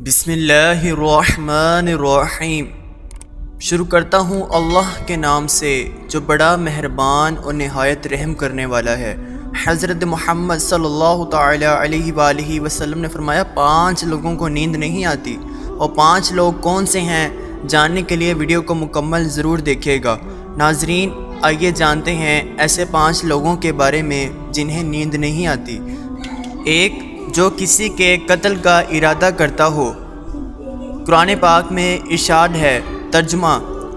بسم اللہ الرحمن الرحیم۔ شروع کرتا ہوں اللہ کے نام سے جو بڑا مہربان اور نہایت رحم کرنے والا ہے۔ حضرت محمد صلی اللہ تعالی علیہ وآلہ وسلم نے فرمایا 5 لوگوں کو نیند نہیں آتی، اور 5 لوگ کون سے ہیں جاننے کے لیے ویڈیو کو مکمل ضرور دیکھیے گا۔ ناظرین، آئیے جانتے ہیں ایسے 5 لوگوں کے بارے میں جنہیں نیند نہیں آتی۔ 1، جو کسی کے قتل کا ارادہ کرتا ہو۔ قرآن پاک میں ارشاد ہے، ترجمہ: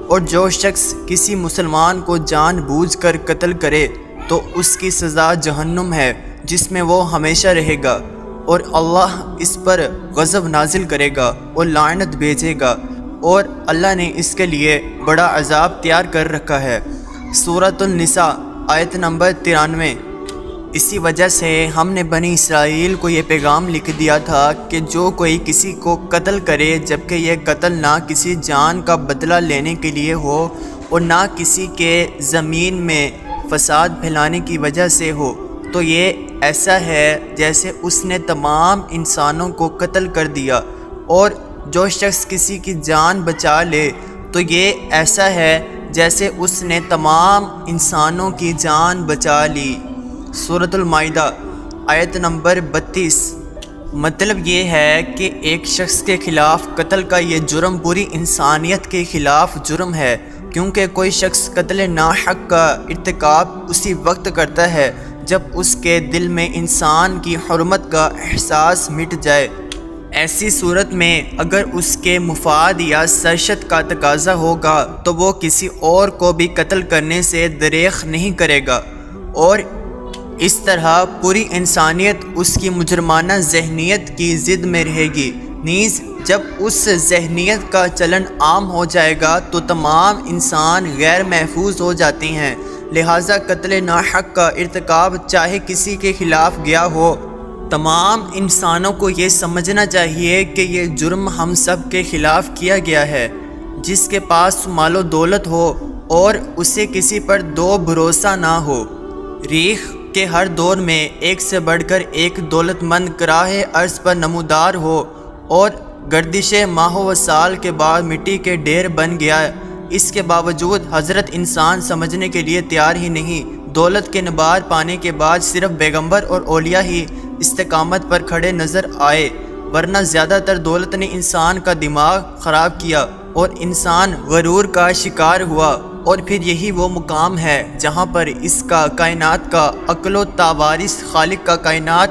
اور جو شخص کسی مسلمان کو جان بوجھ کر قتل کرے تو اس کی سزا جہنم ہے جس میں وہ ہمیشہ رہے گا، اور اللہ اس پر غضب نازل کرے گا اور لعنت بھیجے گا، اور اللہ نے اس کے لیے بڑا عذاب تیار کر رکھا ہے۔ سورۃ النساء آیت نمبر 93۔ اسی وجہ سے ہم نے بنی اسرائیل کو یہ پیغام لکھ دیا تھا کہ جو کوئی کسی کو قتل کرے جبکہ یہ قتل نہ کسی جان کا بدلہ لینے کے لیے ہو اور نہ کسی کے زمین میں فساد پھیلانے کی وجہ سے ہو، تو یہ ایسا ہے جیسے اس نے تمام انسانوں کو قتل کر دیا، اور جو شخص کسی کی جان بچا لے تو یہ ایسا ہے جیسے اس نے تمام انسانوں کی جان بچا لی۔ سورۃ المائدہ آیت نمبر 32۔ مطلب یہ ہے کہ ایک شخص کے خلاف قتل کا یہ جرم پوری انسانیت کے خلاف جرم ہے، کیونکہ کوئی شخص قتل ناحق کا ارتکاب اسی وقت کرتا ہے جب اس کے دل میں انسان کی حرمت کا احساس مٹ جائے۔ ایسی صورت میں اگر اس کے مفاد یا سرشت کا تقاضا ہوگا تو وہ کسی اور کو بھی قتل کرنے سے دریغ نہیں کرے گا، اور اس طرح پوری انسانیت اس کی مجرمانہ ذہنیت کی ضد میں رہے گی۔ نیز جب اس ذہنیت کا چلن عام ہو جائے گا تو تمام انسان غیر محفوظ ہو جاتے ہیں، لہٰذا قتل ناحق کا ارتکاب چاہے کسی کے خلاف گیا ہو، تمام انسانوں کو یہ سمجھنا چاہیے کہ یہ جرم ہم سب کے خلاف کیا گیا ہے۔ جس کے پاس مال و دولت ہو اور اسے کسی پر دو بھروسہ نہ ہو، ریخ کہ ہر دور میں ایک سے بڑھ کر ایک دولت مند کراہ ارض پر نمودار ہو، اور گردش ماہ و سال کے بعد مٹی کے ڈھیر بن گیا، اس کے باوجود حضرت انسان سمجھنے کے لیے تیار ہی نہیں۔ دولت کے نبار پانے کے بعد صرف پیغمبر اور اولیاء ہی استقامت پر کھڑے نظر آئے، ورنہ زیادہ تر دولت نے انسان کا دماغ خراب کیا اور انسان غرور کا شکار ہوا، اور پھر یہی وہ مقام ہے جہاں پر اس کا کائنات کا عقل و تاوارث خالق کا کائنات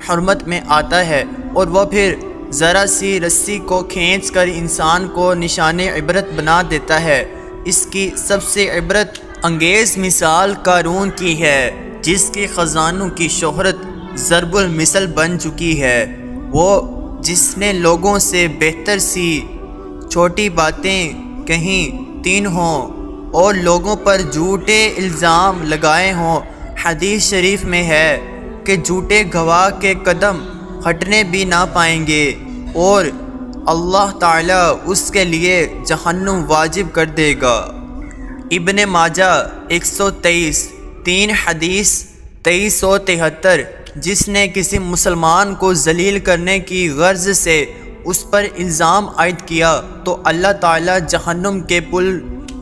حرمت میں آتا ہے، اور وہ پھر ذرا سی رسی کو کھینچ کر انسان کو نشان عبرت بنا دیتا ہے۔ اس کی سب سے عبرت انگیز مثال قارون کی ہے، جس کی خزانوں کی شہرت ضرب المثل بن چکی ہے۔ وہ جس نے لوگوں سے بہتر سی چھوٹی باتیں کہیں تین ہوں اور لوگوں پر جھوٹے الزام لگائے ہوں۔ حدیث شریف میں ہے کہ جھوٹے گواہ کے قدم ہٹنے بھی نہ پائیں گے، اور اللہ تعالیٰ اس کے لیے جہنم واجب کر دے گا۔ ابن ماجہ 123 3 حدیث 2373۔ جس نے کسی مسلمان کو ذلیل کرنے کی غرض سے اس پر الزام عائد کیا تو اللہ تعالیٰ جہنم کے پل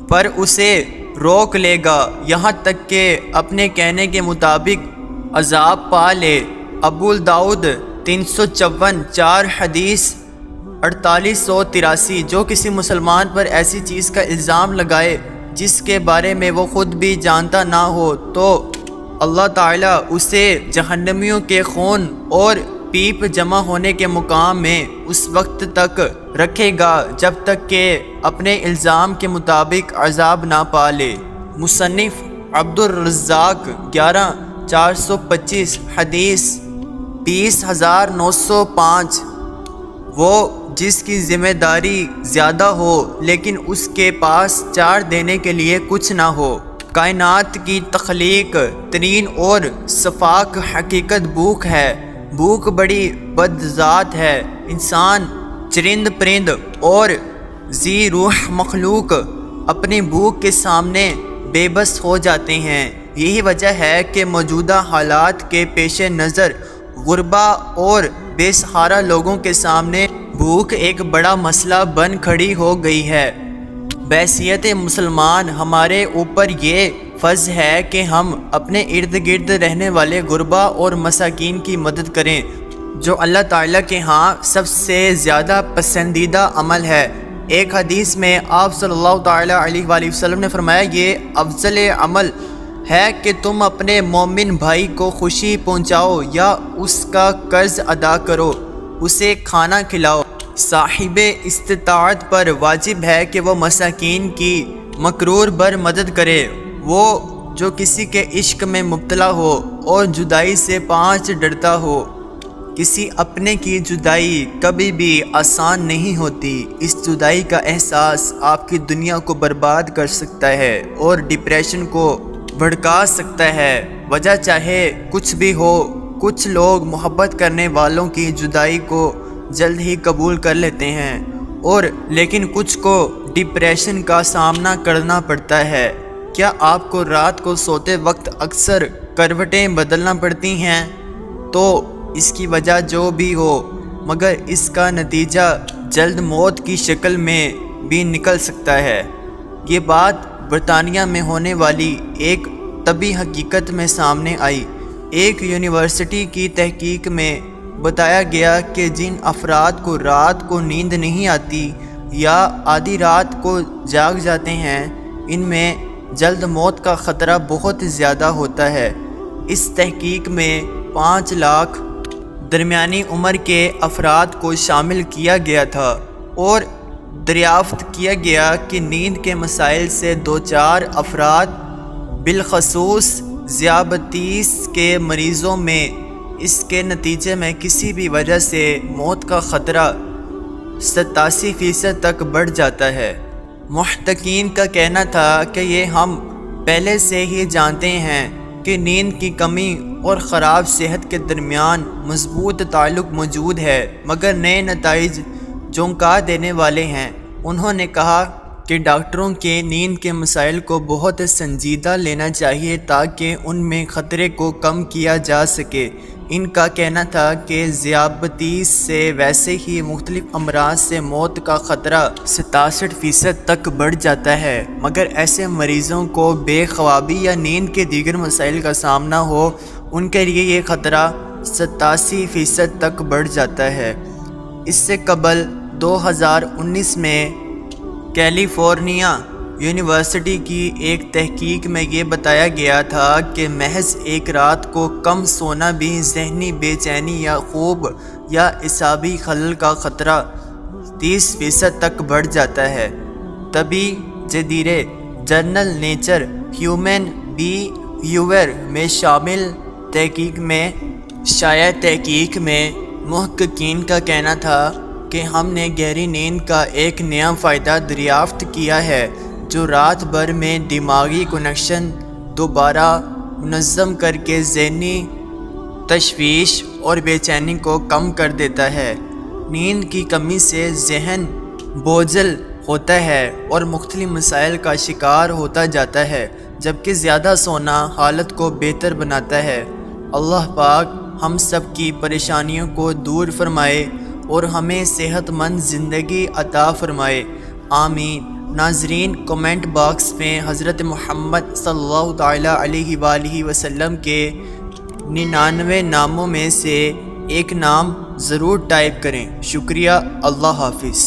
پر اسے روک لے گا یہاں تک کہ اپنے کہنے کے مطابق عذاب پا لے۔ ابو داؤد 354 4 حدیث 4883۔ جو کسی مسلمان پر ایسی چیز کا الزام لگائے جس کے بارے میں وہ خود بھی جانتا نہ ہو تو اللہ تعالیٰ اسے جہنمیوں کے خون اور پیپ جمع ہونے کے مقام میں اس وقت تک رکھے گا جب تک کہ اپنے الزام کے مطابق عذاب نہ پا لے۔ مصنف عبد الرزاق 11 425 حدیث 20905۔ وہ جس کی ذمہ داری زیادہ ہو لیکن اس کے پاس 4 دینے کے لیے کچھ نہ ہو۔ کائنات کی تخلیق ترین اور صفاک حقیقت بھوک ہے۔ بھوک بڑی بد ذات ہے۔ انسان، چرند پرند اور ذی روح مخلوق اپنی بھوک کے سامنے بے بس ہو جاتے ہیں۔ یہی وجہ ہے کہ موجودہ حالات کے پیش نظر غربا اور بے سہارا لوگوں کے سامنے بھوک ایک بڑا مسئلہ بن کھڑی ہو گئی ہے۔ بحیثیت مسلمان ہمارے اوپر یہ فرض ہے کہ ہم اپنے ارد گرد رہنے والے غربا اور مساکین کی مدد کریں، جو اللہ تعالیٰ کے ہاں سب سے زیادہ پسندیدہ عمل ہے۔ ایک حدیث میں آپ صلی اللہ تعالیٰ علیہ وآلہ وسلم نے فرمایا، یہ افضل عمل ہے کہ تم اپنے مومن بھائی کو خوشی پہنچاؤ یا اس کا قرض ادا کرو، اسے کھانا کھلاؤ۔ صاحب استطاعت پر واجب ہے کہ وہ مساکین کی مکرور بر مدد کرے۔ وہ جو کسی کے عشق میں مبتلا ہو اور جدائی سے پانچ ڈرتا ہو۔ کسی اپنے کی جدائی کبھی بھی آسان نہیں ہوتی۔ اس جدائی کا احساس آپ کی دنیا کو برباد کر سکتا ہے اور ڈپریشن کو بھڑکا سکتا ہے۔ وجہ چاہے کچھ بھی ہو، کچھ لوگ محبت کرنے والوں کی جدائی کو جلد ہی قبول کر لیتے ہیں، اور لیکن کچھ کو ڈپریشن کا سامنا کرنا پڑتا ہے۔ کیا آپ کو رات کو سوتے وقت اکثر کروٹیں بدلنا پڑتی ہیں؟ تو اس کی وجہ جو بھی ہو، مگر اس کا نتیجہ جلد موت کی شکل میں بھی نکل سکتا ہے۔ یہ بات برطانیہ میں ہونے والی ایک طبی حقیقت میں سامنے آئی۔ ایک یونیورسٹی کی تحقیق میں بتایا گیا کہ جن افراد کو رات کو نیند نہیں آتی یا آدھی رات کو جاگ جاتے ہیں، ان میں جلد موت کا خطرہ بہت زیادہ ہوتا ہے۔ اس تحقیق میں 5 لاکھ درمیانی عمر کے افراد کو شامل کیا گیا تھا، اور دریافت کیا گیا کہ نیند کے مسائل سے دوچار افراد، بالخصوص ذیابیطس کے مریضوں میں، اس کے نتیجے میں کسی بھی وجہ سے موت کا خطرہ 87% تک بڑھ جاتا ہے۔ محققین کا کہنا تھا کہ یہ ہم پہلے سے ہی جانتے ہیں کہ نیند کی کمی اور خراب صحت کے درمیان مضبوط تعلق موجود ہے، مگر نئے نتائج چونکا دینے والے ہیں۔ انہوں نے کہا کہ ڈاکٹروں کے نیند کے مسائل کو بہت سنجیدہ لینا چاہیے تاکہ ان میں خطرے کو کم کیا جا سکے۔ ان کا کہنا تھا کہ ذیابیطس سے ویسے ہی مختلف امراض سے موت کا خطرہ 67% تک بڑھ جاتا ہے، مگر ایسے مریضوں کو بے خوابی یا نیند کے دیگر مسائل کا سامنا ہو، ان کے لیے یہ خطرہ 87% تک بڑھ جاتا ہے۔ اس سے قبل 2019 میں کیلیفورنیا یونیورسٹی کی ایک تحقیق میں یہ بتایا گیا تھا کہ محض ایک رات کو کم سونا بھی ذہنی بے چینی یا خوب یا اعصابی خلل کا خطرہ 30% تک بڑھ جاتا ہے۔ طبی جریدے جرنل نیچر ہیومن بیہیویئر میں شائع تحقیق میں محققین کا کہنا تھا کہ ہم نے گہری نیند کا ایک نیا فائدہ دریافت کیا ہے جو رات بھر میں دماغی کنکشن دوبارہ منظم کر کے ذہنی تشویش اور بے چینی کو کم کر دیتا ہے۔ نیند کی کمی سے ذہن بوجھل ہوتا ہے اور مختلف مسائل کا شکار ہوتا جاتا ہے، جبکہ زیادہ سونا حالت کو بہتر بناتا ہے۔ اللہ پاک ہم سب کی پریشانیوں کو دور فرمائے اور ہمیں صحت مند زندگی عطا فرمائے، آمین۔ ناظرین، کمنٹ باکس میں حضرت محمد صلی اللہ تعالیٰ علیہ وآلہ وسلم کے 99 ناموں میں سے ایک نام ضرور ٹائپ کریں۔ شکریہ، اللہ حافظ۔